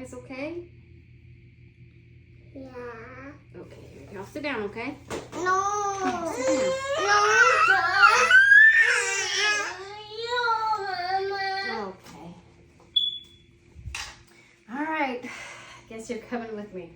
guys okay? Yeah. Okay, here you go. Sit down, okay? No. Sit down. Okay. All right. Guess you're coming with me.